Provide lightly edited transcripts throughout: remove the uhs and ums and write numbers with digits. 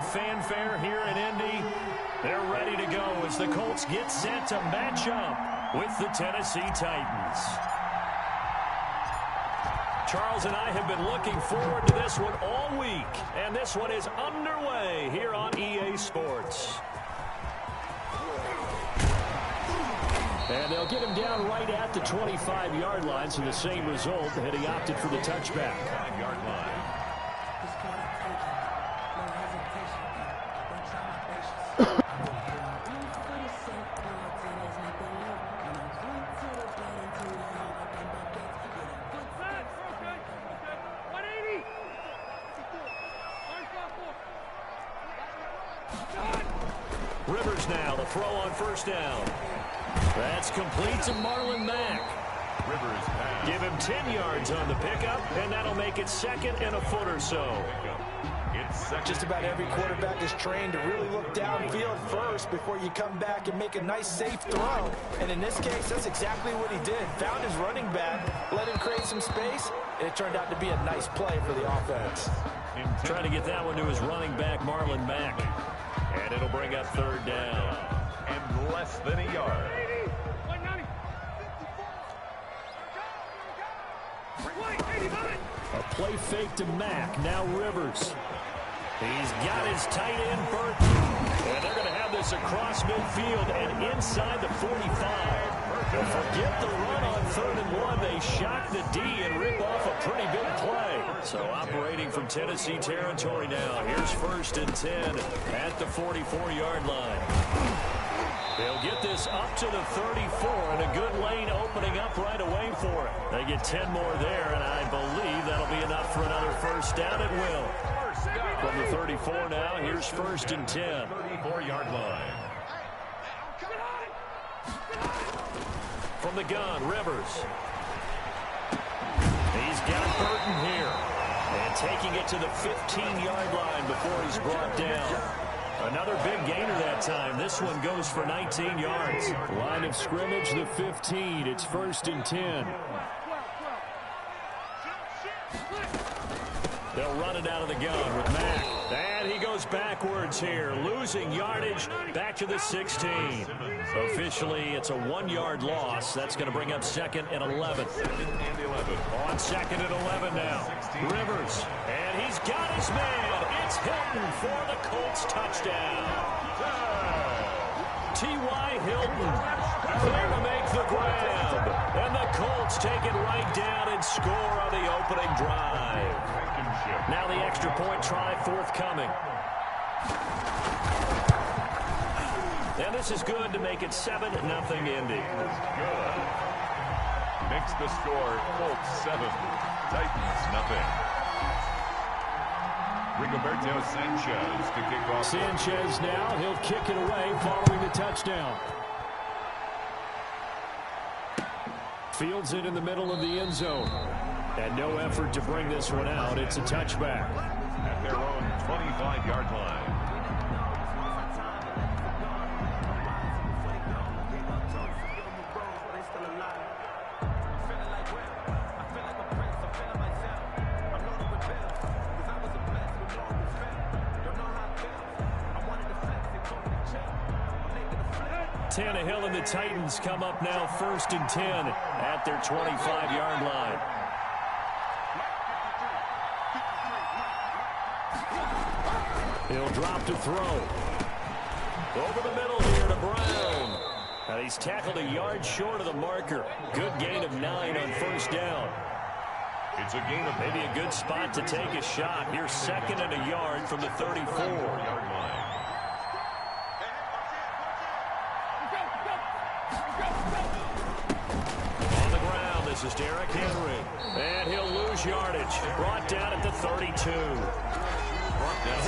fanfare here in Indy. They're ready to go as the Colts get set to match up with the Tennessee Titans. Charles and I have been looking forward to this one all week, and this one is underway here on EA Sports. And they'll get him down right at the 25-yard line, so the same result had he opted for the touchback. 5-yard line. Rivers now, the throw on first down. That's complete to Marlon Mack. Rivers pass. Give him 10 yards on the pickup, and that'll make it second and a foot or so. Just about every quarterback is trained to really look downfield first before you come back and make a nice, safe throw. And in this case, that's exactly what he did. Found his running back, let him create some space, and it turned out to be a nice play for the offense. Trying to get that one to his running back, Marlon Mack. And it'll bring up third down. And less than a yard. A play fake to Mack. Now Rivers. He's got his tight end, Burton. And they're going to have this across midfield and inside the 45. Forget the run on 3rd and 1. They shock the D and rip off a pretty big play. So operating from Tennessee territory now. Here's 1st and 10 at the 44-yard line. They'll get this up to the 34, and a good lane opening up right away for it. They get 10 more there, and I believe that'll be enough for another first down. It will. From the 34 now, here's 1st and 10. 34-yard line. From the gun, Rivers. He's got Burton here. And taking it to the 15-yard line before he's brought down. Another big gainer that time. This one goes for 19 yards. Line of scrimmage, the 15. It's 1st and 10. They'll run it out of the gun with Mack. And he goes backwards here, losing yardage back to the 16. Officially, it's a 1-yard loss. That's going to bring up 2nd and 11. 2nd and 11. On 2nd and 11 now. Rivers. And he's got his man. It's Hilton for the Colts touchdown. T.Y. Hilton there to make the grab. And the Colts take it right down and score on the opening drive. Now the extra point try forthcoming. And this is good to make it 7-0 Indy. Good. Makes the score Colts 7, Titans nothing. Rigoberto Sanchez to kick off. Sanchez now, he'll kick it away following the touchdown. Fields it in the middle of the end zone. And no effort to bring this one out. It's a touchback. At their own 25-yard line. Tannehill and the Titans come up now 1st and 10 at their 25-yard line. He'll drop to throw. Over the middle here to Brown. And he's tackled a yard short of the marker. Good gain of 9 on first down. It's a gain of maybe a good spot to take a shot. Here's 2nd and a yard from the 34-yard line. On the ground, this is Derrick Henry. And he'll lose yardage. Brought down at the 32.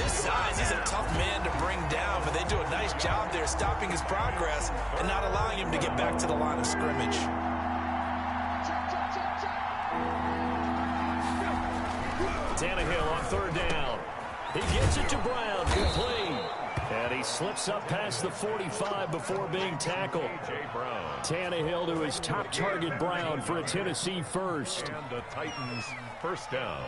His size, he's a tough man to bring down, but they do a nice job there stopping his progress and not allowing him to get back to the line of scrimmage. Tannehill on 3rd down. He gets it to Brown, complete. And he slips up past the 45 before being tackled. Tannehill to his top target, Brown, for a Tennessee first. And the Titans first down.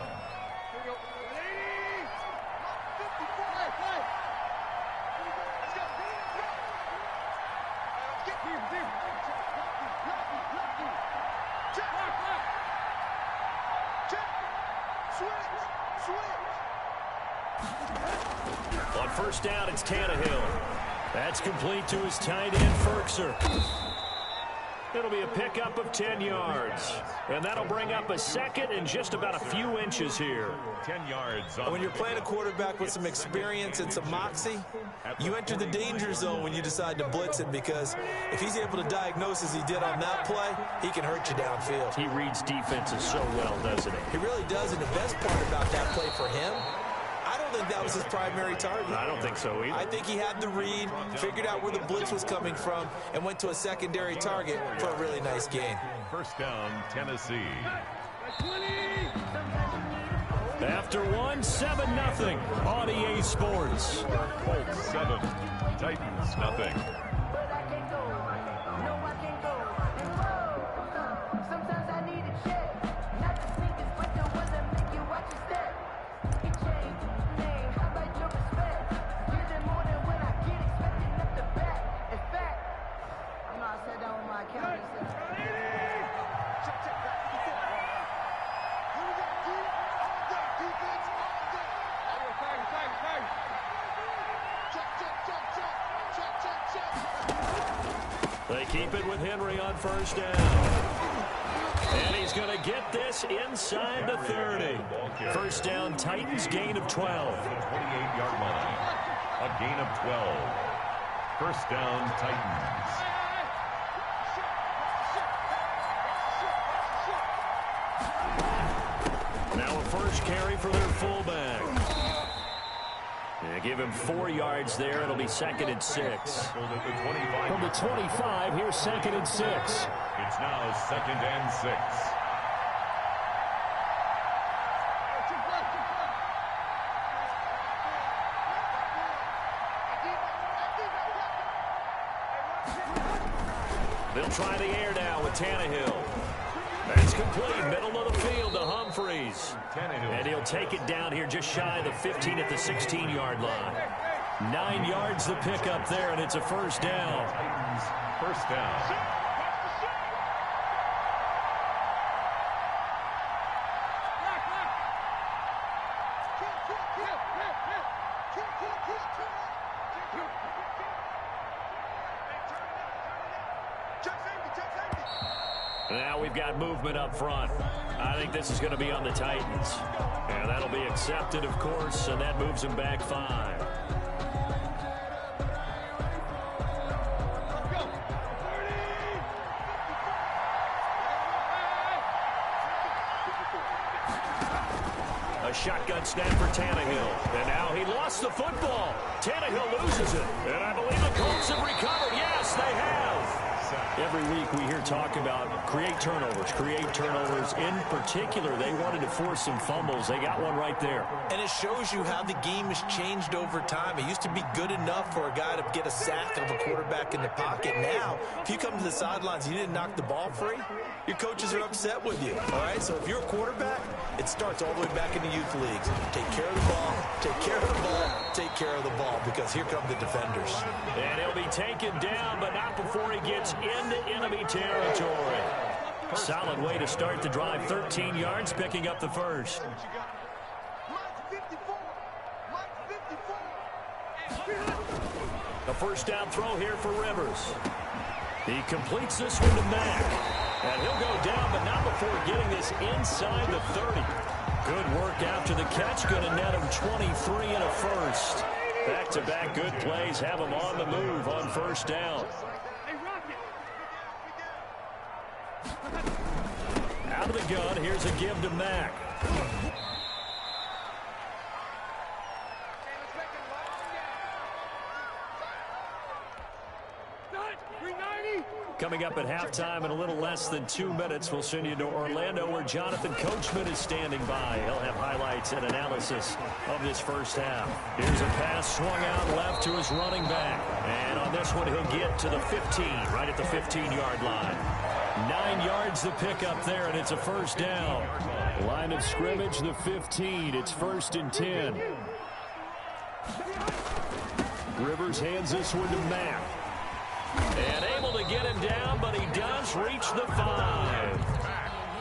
On first down, it's Tannehill. That's complete to his tight end, Ferkser. It'll be a pickup of 10 yards. And that'll bring up a second and just about a few inches here. 10 yards. When you're playing a quarterback with some experience and some moxie, you enter the danger zone when you decide to blitz him, because if he's able to diagnose as he did on that play, he can hurt you downfield. He reads defenses so well, doesn't he? He really does, and the best part about that play for him, I don't think that was his primary target. I don't think so either. I think he had the read, figured out where the blitz was coming from, and went to a secondary target for a really nice gain. First down, Tennessee. After 1, 7-0 on EA Sports. Colts 7, Titans nothing. They keep it with Henry on first down. And he's going to get this inside the 30. First down, Titans, gain of 12. 28-yard line. A gain of 12. First down, Titans. Now a first carry for their fullback. They give him 4 yards there. It'll be 2nd and 6. From the 25, here's 2nd and 6. It's now 2nd and 6. They'll try the air now with Tannehill. That's complete, middle of the field to Humphreys. And he'll take it down here just shy of the 15 at the 16-yard line. 9 yards the pickup there, and it's a first down. First down. Now we've got movement up front. I think this is going to be on the Titans. And that'll be accepted, of course, and that moves him back 5. A shotgun snap for Tannehill. And now he lost the football. Tannehill loses it. And I believe the Colts have recovered. Yes, they have. Every week we hear talk about create turnovers. In particular, they wanted to force some fumbles. They got one right there. And it shows you how the game has changed over time. It used to be good enough for a guy to get a sack of a quarterback in the pocket. Now, if you come to the sidelines and you didn't knock the ball free, your coaches are upset with you. All right, so if you're a quarterback, it starts all the way back in the youth leagues. Take care of the ball, take care of the ball, take care of the ball, because here come the defenders. And he'll be taken down, but not before he gets into enemy territory. Solid way to start the drive. 13 yards, picking up the first. A first down throw here for Rivers. He completes this one to Mack. And he'll go down, but not before getting this inside the 30. Good work after the catch. Going to net him 23 and a first. Back-to-back good plays have him on the move on first down. Out of the gun, here's a give to Mack. Coming up at halftime in a little less than 2 minutes, we'll send you to Orlando, where Jonathan Coachman is standing by. He'll have highlights and analysis of this first half. Here's a pass swung out left to his running back. And on this one, he'll get to the 15, right at the 15-yard line. 9 yards the pickup there, and it's a first down. Line of scrimmage, the 15. It's 1st and 10. Rivers hands this one to Mack. And able to get him down, but he does reach the 5.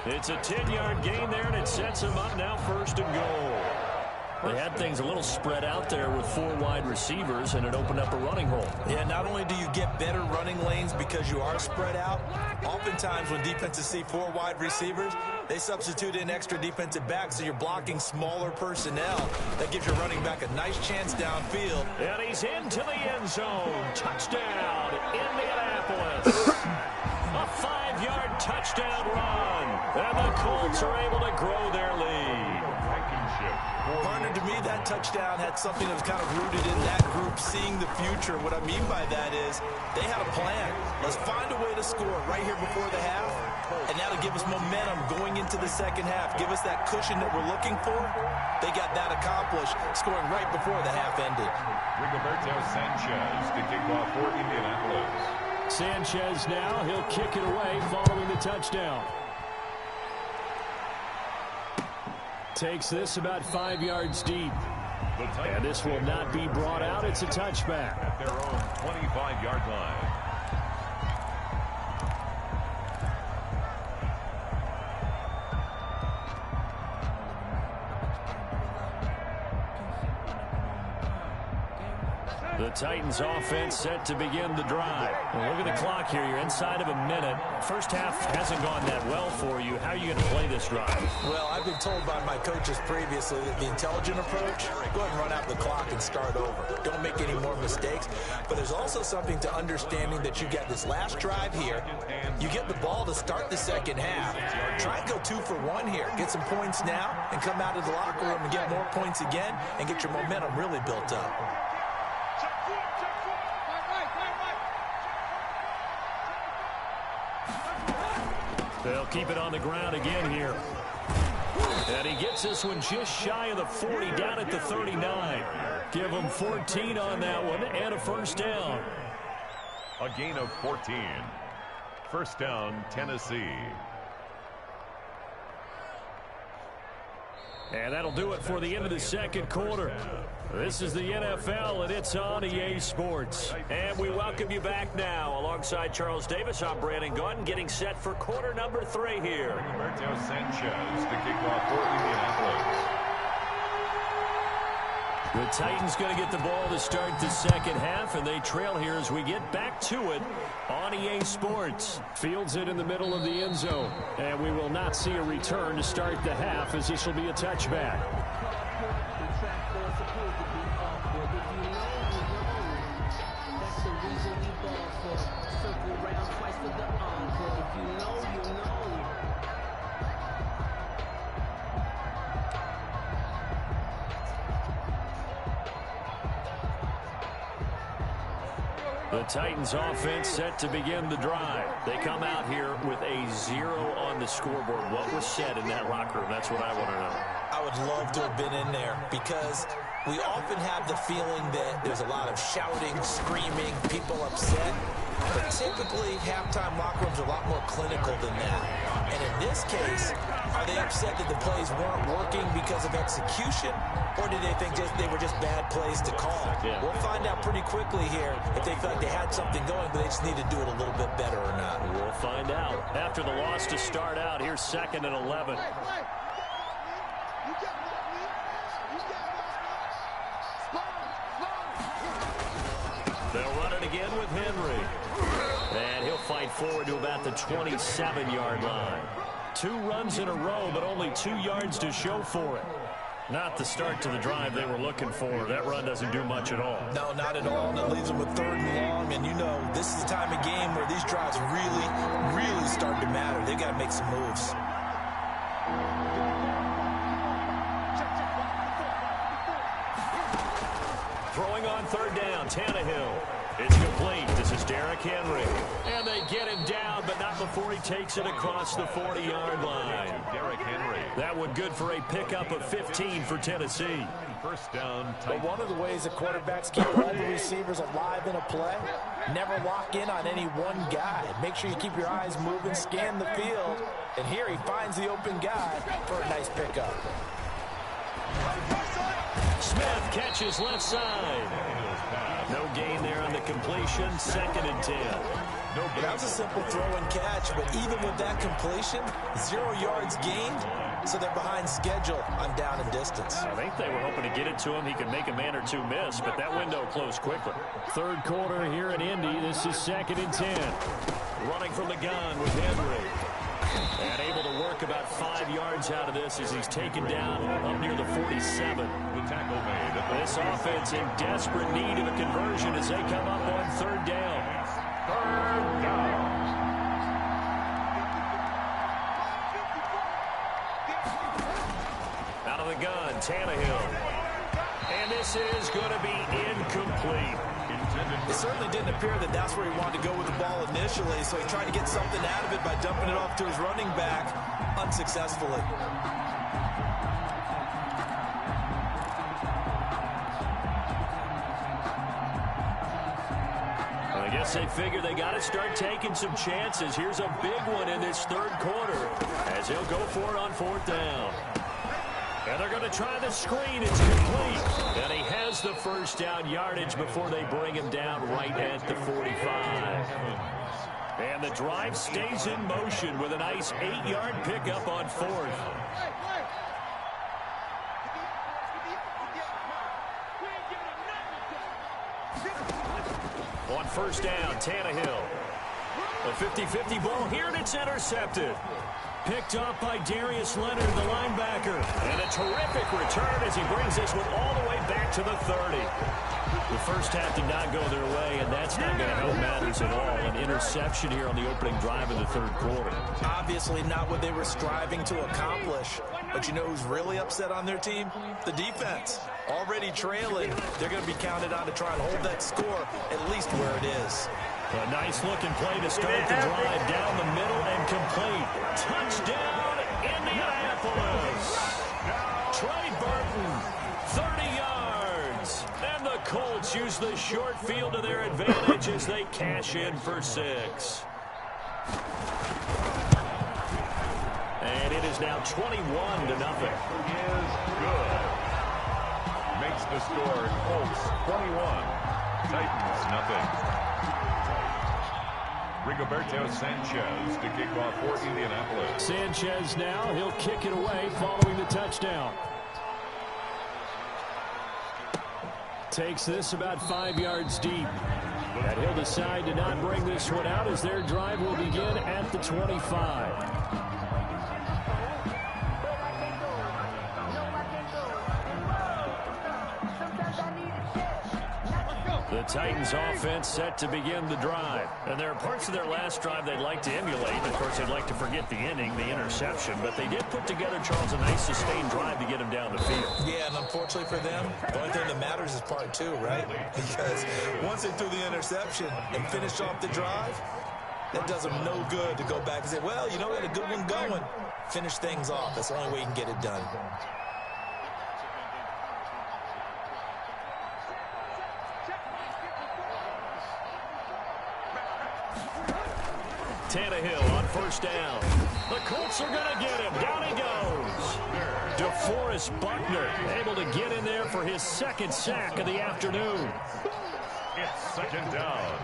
It's a 10-yard gain there, and it sets him up now 1st and goal. They had things a little spread out there with 4 wide receivers, and it opened up a running hole. Yeah, not only do you get better running lanes because you are spread out, oftentimes when defenses see 4 wide receivers, they substitute in extra defensive backs, so you're blocking smaller personnel. That gives your running back a nice chance downfield. And he's into the end zone. Touchdown, Indianapolis. A 5-yard touchdown run. And the Colts are able to grow their lead. Partner, to me, that touchdown had something that was kind of rooted in that group seeing the future. What I mean by that is they had a plan. Let's find a way to score right here before the half, and that'll give us momentum going into the second half. Give us that cushion that we're looking for. They got that accomplished, scoring right before the half ended. Rigoberto Sanchez to kick off for Indianapolis. Sanchez now, he'll kick it away following the touchdown. Takes this about 5 yards deep. And this will not be brought out. It's a touchback. At their own 25-yard line. The Titans offense set to begin the drive. Well, look at the clock here. You're inside of a minute. First half hasn't gone that well for you. How are you going to play this drive? Well, I've been told by my coaches previously that the intelligent approach, go ahead and run out the clock and start over. Don't make any more mistakes. But there's also something to understanding that you got this last drive here. You get the ball to start the second half. Try and go 2 for 1 here. Get some points now and come out of the locker room and get more points again and get your momentum really built up. They'll keep it on the ground again here. And he gets this one just shy of the 40, down at the 39. Give him 14 on that one and a first down. A gain of 14. First down, Tennessee. And that'll do it for the end of the second quarter. This is the NFL, and it's on EA Sports. And we welcome you back now. Alongside Charles Davis, I'm Brandon Gunn, getting set for quarter number 3 here. Rigoberto Sanchez to kick off for Indianapolis. The Titans going to get the ball to start the second half, and they trail here as we get back to it on EA Sports. Fields it in the middle of the end zone, and we will not see a return to start the half, as this will be a touchback. The Titans offense set to begin the drive. They come out here with a 0 on the scoreboard. What was said in that locker room? That's what I want to know. I would love to have been in there because we often have the feeling that there's a lot of shouting, screaming, people upset. But typically, halftime locker rooms are a lot more clinical than that. And in this case, are they upset that the plays weren't working because of execution? Or did they think they were just bad plays to call? Yeah. We'll find out pretty quickly here if they felt like they had something going, but they just need to do it a little bit better or not. We'll find out. After the loss to start out, here's 2nd and 11. They'll run it again with Henry. And he'll fight forward to about the 27-yard line. 2 runs in a row, but only 2 yards to show for it. Not the start to the drive they were looking for. That run doesn't do much at all. No, not at all. And it leaves them with 3rd and long. And you know, this is the time of game where these drives really, really start to matter. They got to make some moves. Throwing on 3rd down, Tannehill. It's complete. This is Derrick Henry. And they get him down, but not before he takes it across the 40-yard line. Derrick Henry. That one good for a pickup of 15 for Tennessee. First down. But one of the ways that quarterbacks keep all the receivers alive in a play, never lock in on any one guy. Make sure you keep your eyes moving, scan the field. And here he finds the open guy for a nice pickup. Smith catches left side. No gain there on the completion. 2nd and 10. That was a simple throw and catch, but even with that completion, 0 yards gained, so they're behind schedule on down and distance. I think they were hoping to get it to him. He could make a man or two miss, but that window closed quickly. Third quarter here in Indy. This is 2nd and 10. Running from the gun with Henry. And able to work about 5 yards out of this as he's taken down up near the 47. The tackle made. This offense in desperate need of a conversion as they come up on 3rd down. 3rd down. Out of the gun, Tannehill. And this is going to be incomplete. It certainly didn't appear that that's where he wanted to go with the ball initially, so he tried to get something out of it by dumping it off to his running back unsuccessfully. Well, I guess they figure they got to start taking some chances. Here's a big one in this 3rd quarter as he'll go for it on 4th down. And they're going to try the screen. It's complete. And he has the 1st down yardage before they bring him down right at the 45. And the drive stays in motion with a nice 8-yard pickup on 4th. On 1st down, Tannehill. A 50-50 ball here, and it's intercepted. Picked up by Darius Leonard, the linebacker. And a terrific return as he brings this one all the way back to the 30. The first half did not go their way, and that's not going to help matters at all. An interception here on the opening drive of the 3rd quarter. Obviously not what they were striving to accomplish. But you know who's really upset on their team? The defense. Already trailing. They're going to be counted on to try and hold that score at least where it is. A nice-looking play to start the drive down the middle and complete. Touchdown, Indianapolis. Trey Burton, 30 yards. And the Colts use the short field to their advantage as they cash in for 6. And it is now 21-0. Is good. Makes the score Colts 21, Titans nothing. Rigoberto Sanchez to kick off for Indianapolis. Sanchez now, he'll kick it away following the touchdown. Takes this about 5 yards deep. And he'll decide to not bring this one out as their drive will begin at the 25. The Titans offense set to begin the drive. And there are parts of their last drive they'd like to emulate. Of course, they'd like to forget the ending, the interception. But they did put together, Charles, a nice sustained drive to get him down the field. Yeah, and unfortunately for them, the only thing that matters is part 2, right? Because once they threw the interception and finished off the drive, that does them no good to go back and say, well, you know, we had a good one going. Finish things off. That's the only way you can get it done. Tannehill on 1st down. The Colts are going to get him. Down he goes. DeForest Buckner able to get in there for his 2nd sack of the afternoon. It's 2nd down.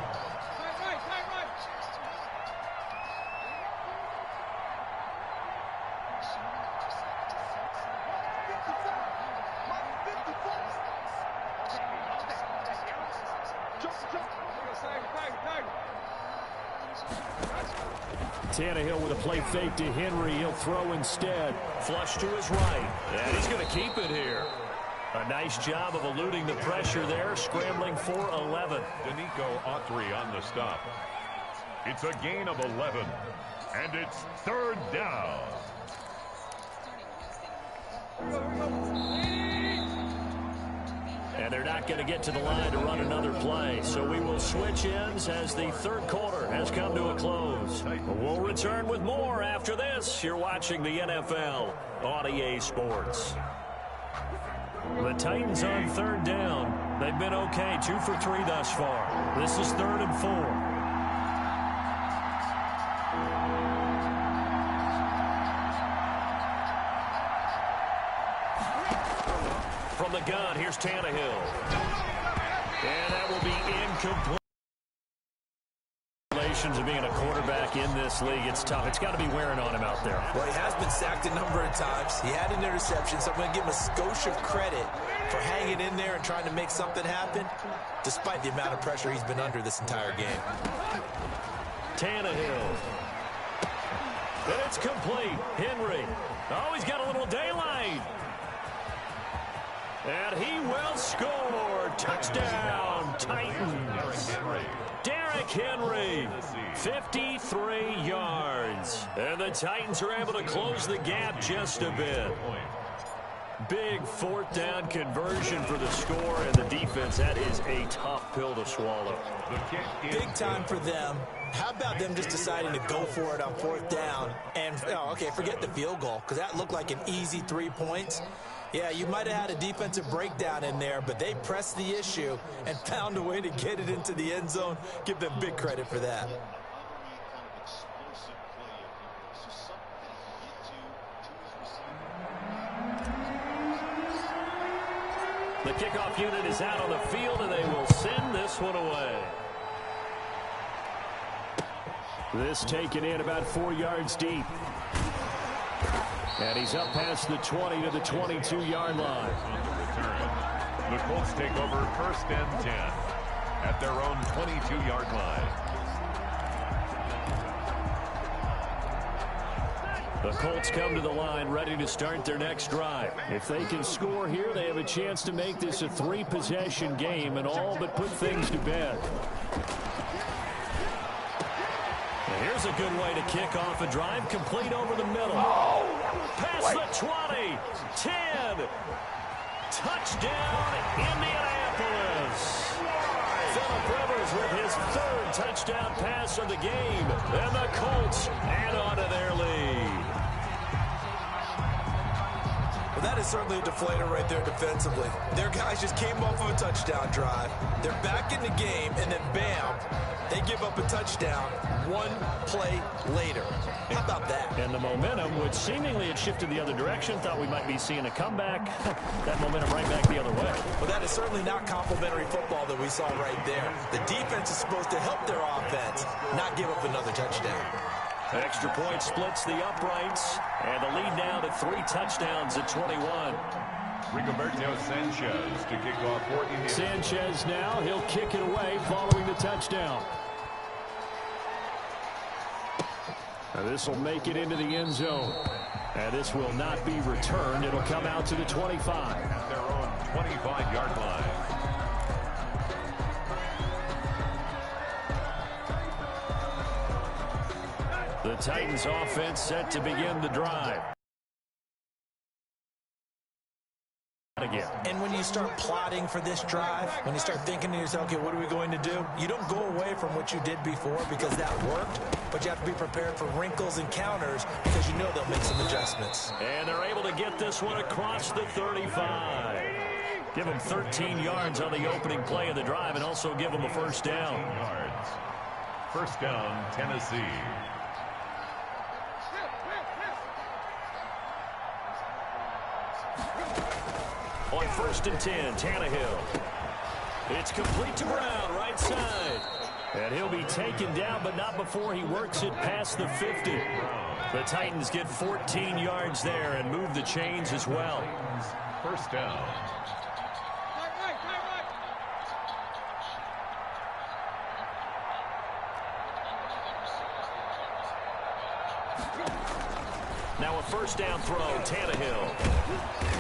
Tannehill with a play fake to Henry. He'll throw instead. Flush to his right. And he's going to keep it here. A nice job of eluding the pressure there, scrambling for 11. Danico Autry on the stop. It's a gain of 11, and it's 3rd down. And they're not going to get to the line to run another play. So we will switch ends as the 3rd quarter has come to a close. We'll return with more after this. You're watching the NFL on EA Sports. The Titans on 3rd down. They've been okay, 2 for 3 thus far. This is 3rd and 4. From the gun, here's Tannehill. And that will be incomplete. frustrations of being a quarterback in this league. It's tough. It's got to be wearing on him out there. Well, he has been sacked a number of times. He had an interception, so I'm going to give him a skosh of credit for hanging in there and trying to make something happen, despite the amount of pressure he's been under this entire game. Tannehill. And it's complete. Henry. Oh, he's got a little daylight. And he will score. Touchdown, Titans. Derrick Henry, 53 yards. And the Titans are able to close the gap just a bit. Big fourth down conversion for the score, and the defense, that is a tough pill to swallow. Big time for them. How about them just deciding to go for it on fourth down? And, oh, okay, forget the field goal, because that looked like an easy 3 points. Yeah, you might have had a defensive breakdown in there, but they pressed the issue and found a way to get it into the end zone. Give them big credit for that. The kickoff unit is out on the field, and they will send this one away. This taken in about 4 yards deep. And he's up past the 20 to the 22-yard line. The Colts take over 1st and 10 at their own 22-yard line. The Colts come to the line ready to start their next drive. If they can score here, they have a chance to make this a 3-possession game and all but put things to bed. And here's a good way to kick off a drive, complete over the middle. Past the 20, 10. Touchdown, Indianapolis. Phillip Rivers with his 3rd touchdown pass of the game. And the Colts add on to their lead. Well, that is certainly a deflator right there defensively. Their guys just came off of a touchdown drive. They're back in the game, and then bam, they give up a touchdown 1 play later. How about that? And the momentum, which seemingly had shifted the other direction, thought we might be seeing a comeback. That momentum right back the other way. Well, that is certainly not complimentary football that we saw right there. The defense is supposed to help their offense, not give up another touchdown. Extra point splits the uprights, and the lead now to 3 touchdowns at 21. Rigoberto Sanchez to kick off for Indianapolis. Sanchez now, he'll kick it away following the touchdown. Now this will make it into the end zone. And this will not be returned. It'll come out to the 25. At their own 25-yard line. The Titans offense set to begin the drive. Again. And when you start plotting for this drive, when you start thinking to yourself, okay, what are we going to do? You don't go away from what you did before because that worked, but you have to be prepared for wrinkles and counters because you know they'll make some adjustments. And they're able to get this one across the 35. Give them 13 yards on the opening play of the drive and also give them a first down. Yards. First down, Tennessee. On 1st and 10, Tannehill. It's complete to Brown, right side. And he'll be taken down, but not before he works it past the 50. The Titans get 14 yards there and move the chains as well. First down. Now a first down throw, Tannehill.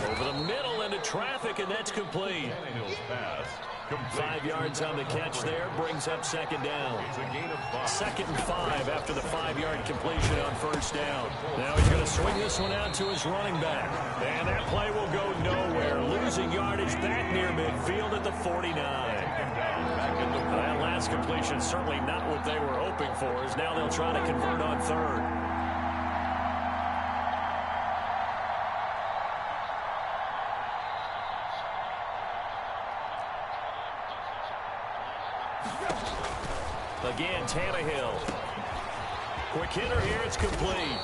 Over the middle into traffic, and that's complete. Tannehill's pass. 5 yards on the catch there, brings up 2nd down. It's a gain of 5. 2nd and 5 after the 5-yard completion on first down. Now he's going to swing this one out to his running back. And that play will go nowhere. Losing yardage back near midfield at the 49. That last completion certainly not what they were hoping for, as now they'll try to convert on 3rd. Again, Tannehill. Quick hitter here, it's complete.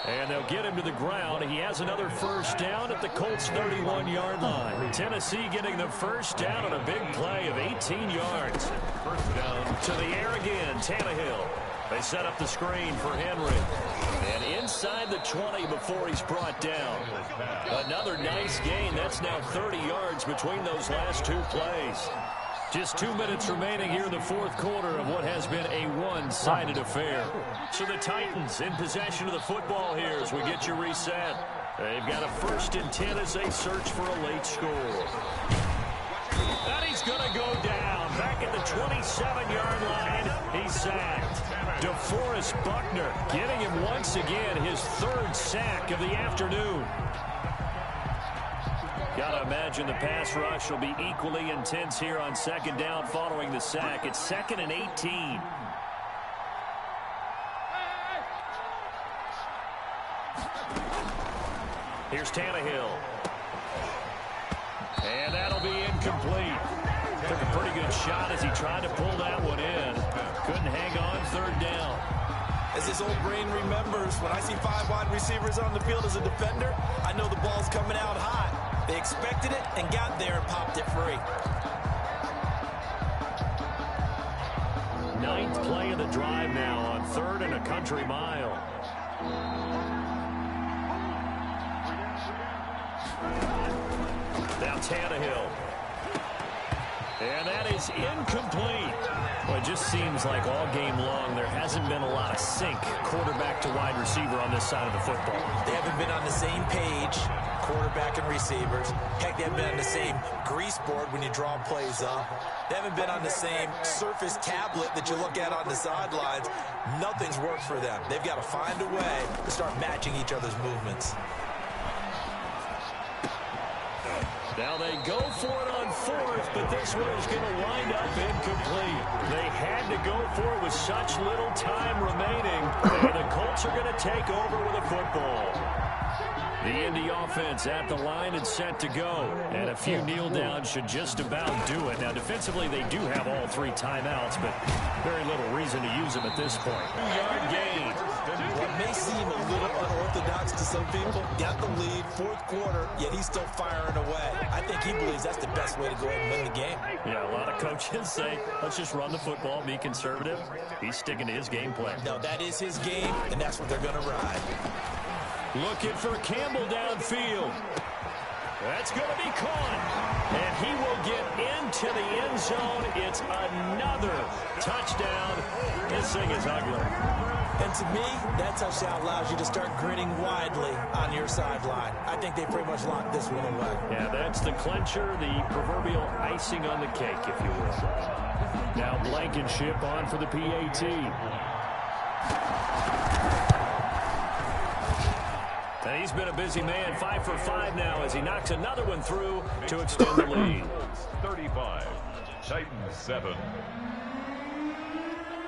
And they'll get him to the ground. He has another first down at the Colts' 31-yard line. Tennessee getting the first down on a big play of 18 yards. First down. To the air again, Tannehill. They set up the screen for Henry. And inside the 20 before he's brought down. Another nice gain. That's now 30 yards between those last two plays. Just 2 minutes remaining here in the fourth quarter of what has been a one-sided affair. So the Titans in possession of the football here as we get you reset. They've got a 1st and 10 as they search for a late score. And he's going to go down. Back at the 27-yard line, he's sacked. DeForest Buckner getting him once again his 3rd sack of the afternoon. Got to imagine the pass rush will be equally intense here on 2nd down following the sack. It's 2nd and 18. Here's Tannehill. And that'll be incomplete. Took a pretty good shot as he tried to pull that one in. Couldn't hang on 3rd down. As his old brain remembers, when I see 5 wide receivers on the field as a defender, I know the ball's coming out hot. They expected it and got there and popped it free. 9th play of the drive now on 3rd and a country mile. Now Tannehill. And that is incomplete. Well, it just seems like all game long there hasn't been a lot of sync quarterback to wide receiver on this side of the football. They haven't been on the same page, quarterback and receivers. Heck, they haven't been on the same grease board when you draw plays up. They haven't been on the same surface tablet that you look at on the sidelines. Nothing's worked for them. They've got to find a way to start matching each other's movements. Now they go for it on 4th, but this one is going to wind up incomplete. They had to go for it with such little time remaining, and the Colts are going to take over with a football. The Indy offense at the line and set to go, and a few kneel downs should just about do it. Now defensively they do have all 3 timeouts, but very little reason to use them at this point. 2-yard gain. What may seem a little unorthodox to some people, got the lead, 4th quarter, yet he's still firing away. I think he believes that's the best way to go ahead and win the game. Yeah, a lot of coaches say, let's just run the football, be conservative. He's sticking to his game plan. No, that is his game, and that's what they're going to ride. Looking for Campbell downfield. That's going to be caught. And he will get into the end zone. It's another touchdown. This thing is ugly. And to me, that touchdown allows you to start grinning widely on your sideline. I think they pretty much locked this one away. Yeah, that's the clincher, the proverbial icing on the cake, if you will. Now Blankenship on for the PAT. And he's been a busy man, 5 for 5 now as he knocks another one through to extend the lead. 35, Titans 7.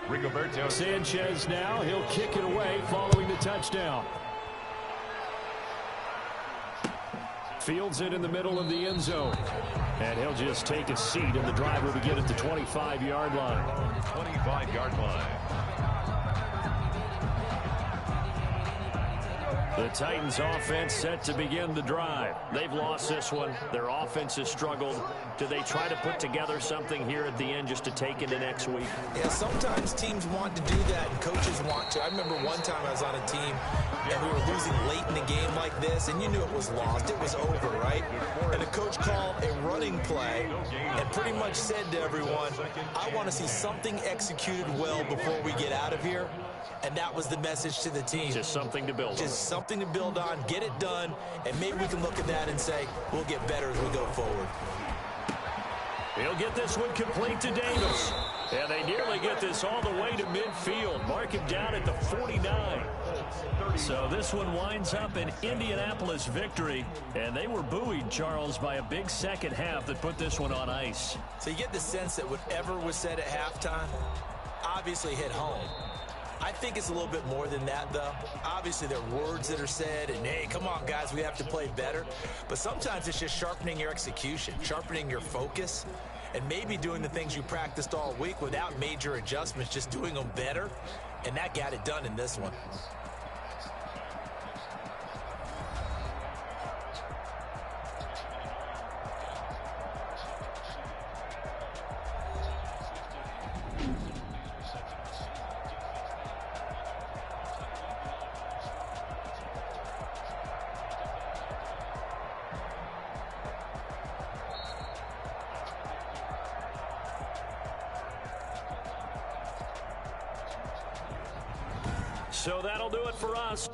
Rigoberto Sanchez now, he'll kick it away following the touchdown. Fields it in the middle of the end zone. And he'll just take a seat in the driver to get at the 25-yard line. 25-yard line. The Titans offense set to begin the drive. They've lost this one. Their offense has struggled. Do they try to put together something here at the end just to take into next week? Yeah, sometimes teams want to do that and coaches want to. I remember one time I was on a team and we were losing late in a game like this and you knew it was lost. It was over, right? And the coach called a running play and pretty much said to everyone, I want to see something executed well before we get out of here. And that was the message to the team. Just something to build on. Just something to build on, get it done, and maybe we can look at that and say, we'll get better as we go forward. He'll get this one complete to Davis. And they nearly get this all the way to midfield. Mark him down at the 49. So this one winds up an Indianapolis victory. And they were buoyed, Charles, by a big second half that put this one on ice. So you get the sense that whatever was said at halftime obviously hit home. I think it's a little bit more than that, though. Obviously, there are words that are said, and, hey, come on, guys, we have to play better. But sometimes it's just sharpening your execution, sharpening your focus, and maybe doing the things you practiced all week without major adjustments, just doing them better. And that got it done in this one. So that'll do it for us.